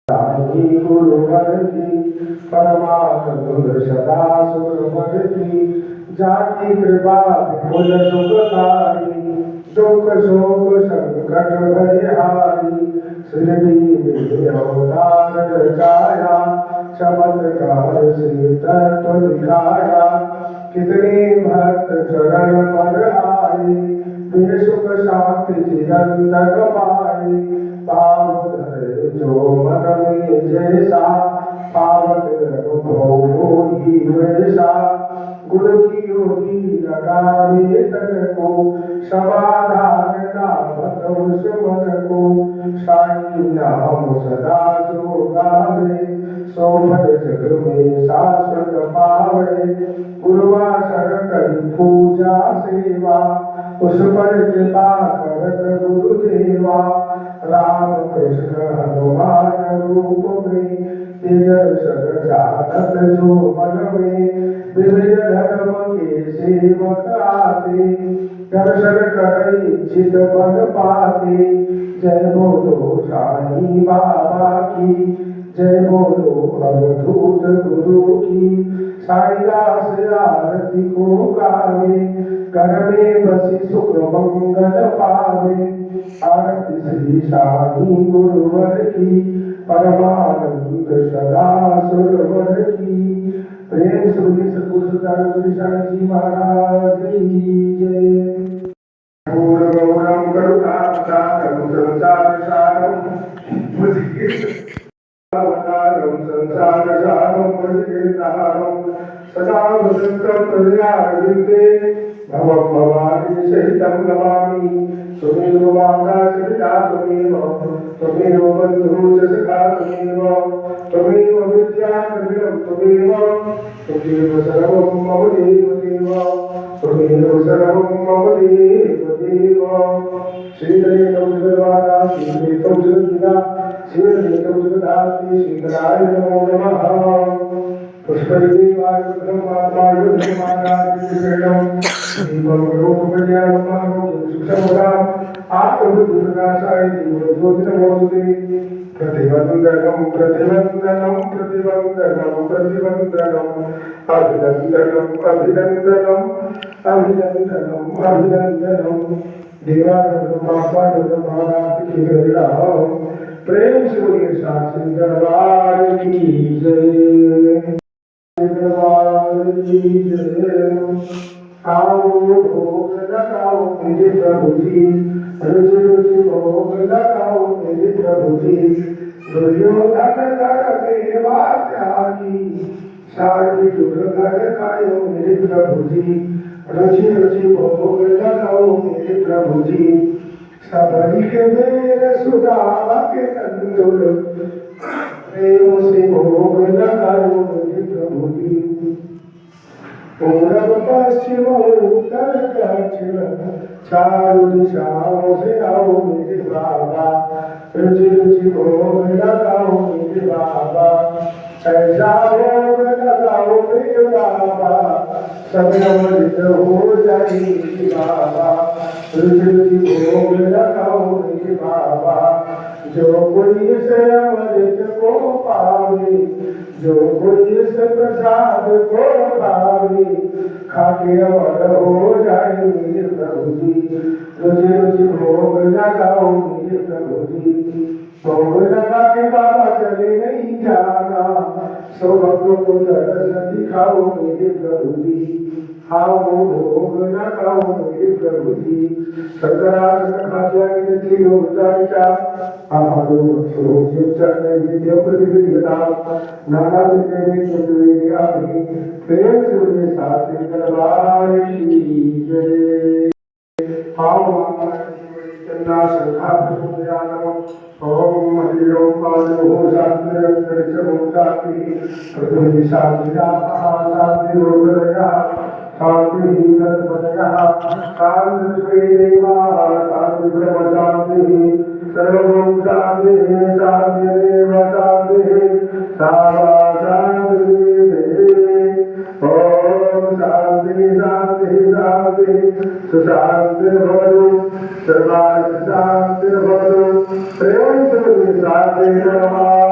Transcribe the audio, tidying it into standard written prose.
साई गुरुवर की परमानंद सदा सुरवर की जाकी कृपा विपुल सुखकारी दुख शोक संकट भयहारी शिरडी में अवतार रचाया चमत्कार से तत्व दिखाया कितने भक्त चरण पर आए वे सुख शांति चिरंतन पाए पाव धरे जो मन में जैसा पावत अनुभव ही वैसा गुरु की होती लगावे तन को समाधान नामत उस मन को साई नाम सदा जो गावे सोमर जग में शाश्वत पावे गुरुवासर करी पूजा सेवा उस पर कृपा करत गुरुदेवा राम कृष्ण हनुमान रूप में दर्शन जानत जो मन में विविध धर्म के सेवक आते दर्शन करई चित बन पाते जय बोलो साईं बाबा की जय बोलो अवधूत गुरु की साईदास आरती को गावे घर में बसी सुख मंगल पावे आरती श्री साईं गुरुवर की परमानंद सदा सुरवर की प्रेम सुनी सतगुरु सदानंद जी महाराज की जय। गौरम करुणावतारम संसार सारम अवतारम संसार सारम भजकीर्तारम सदा वसंतं प्रजाविन्दे भवं भवानी सहितं नमामि त्वमेव माता सहिता त्वमेव बन्धुः च सखा त्वमेव विद्या द्रविणं त्वमेव सर्वं मम देव त्वमेव सर्वं मम देव श्रीलेखं जगद्वादा श्रीलेखं जगद्विदा श्रीलेखं जगदाति श्रीधराय नमो नमः पुष्पदेवाय ब्रह्मात्माय ब्रह्मानादिशरणं दीपं रूपज्ञानमानं सुखसमुदाम् आत्मबुद्धिप्रकाशाय दीपज्योतिर्नमोऽस्तुते प्रतिवन्दनं प्रतिवन्दनं प्रतिवन्दनं प्रतिवन्दनं अभिनन्दनं अभिनन्दनं अभिनन्दनं अभिनन्दनं देवाय ब्रह्मात्माय ब्रह्मानादि की प्रेम से बोलिए साक्षी दरबार की जय दरबार की जय। आओ भोग लगाओ मेरे प्रभु जी रुच रुच भोग लगाओ मेरे प्रभु जी दुर्योधन कर देवा त्यागी सारी दुर्धर खायो मेरे प्रभु जी रुचि रुचि भोग लगाओ मेरे प्रभु जी सबरी के मेरे सुदामा के तंदुल प्रेम से भोग लगाओ मेरे प्रभु जी पूरब पश्चिम उत्तर दक्षिण चारों दिशाओं से आओ मेरे बाबा रुचि रुचि भोग लगाओ मेरे बाबा ऐसा भोग लगाओ मेरे बाबा सब अमृत हो जाए मेरे बाबा रुचि रुचि भोग लगाओ मेरे बाबा जो कोई इस अमृत को पावे जो कोई इस प्रसाद को पावे खाके अमर हो जाए मेरे प्रभु जी रुचि रुचि भोग लगाओ मेरे प्रभु जी भोग लगा के बाबा चले नहीं जाना सो भक्तों को दर्शन दिखाओ मेरे प्रभु जी आओ भोग लगाओ मेरे प्रभु जी सकरार खाद्यानि तिलोचारिचा आहारो सोचिंचन विद्या प्रतिविद्यता नाना विद्या आदि प्रेम से उन्हें साथ दरबार की जय। आओ चंदा शंखा प्रभुयानम ओम हरि ओम पादो शांति रक्षण शांति पृथ्वी शांति शांति रोगदया शांति नरपदया शांति श्रीदेवा शांति ब्रह्म शांति सर्वं शांति शांति देव शांति सावा शांति ओम शांति शांति शांति सुशांति भवतु सर्वार्थ शांति भवतु प्रेम से शांति नमः।